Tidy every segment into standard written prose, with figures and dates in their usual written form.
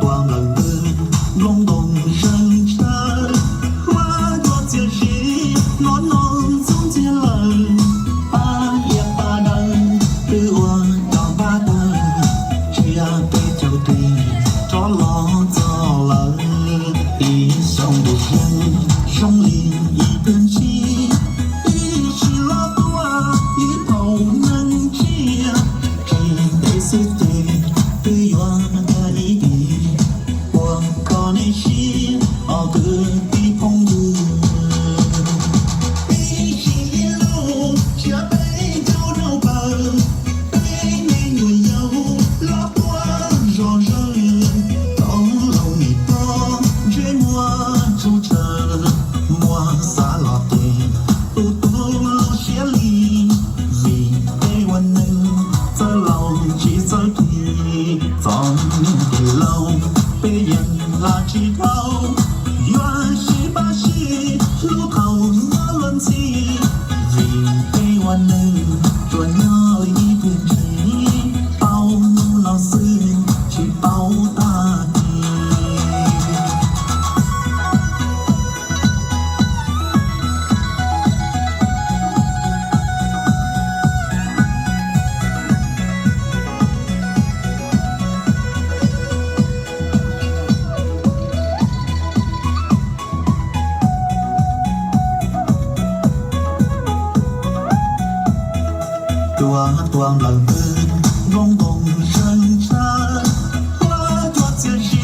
多冷的隆咚声声，花朵就是暖暖中间冷，八也八灯，từ我到八灯，只要被就对，着了着了，一胸不声，胸里一根筋，一起老多一头能吃，只得是对。对远的一地，我靠你是好个地朋友。一起一路下北九州奔，对面原有老多少人，到了你多，这我出城，我撒了对，都路线里，vì thếวันหนึ่งจะเราchỉจะที Dòng thì lâu bây giờ là chỉ thâu Yuan shi ba shi lúc thâu nhớ luân si Vì đây hoàn nâng cho nhớ ý thuyền trí Bao nó sư chỉ bao ta đi 多冷的隆咚声声，花朵就是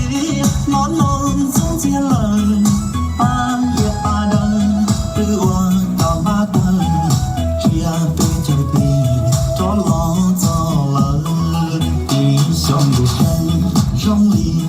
暖暖中间冷，八也八灯，từ我到八灯，只要对着你，着了着了，一胸不声，胸里。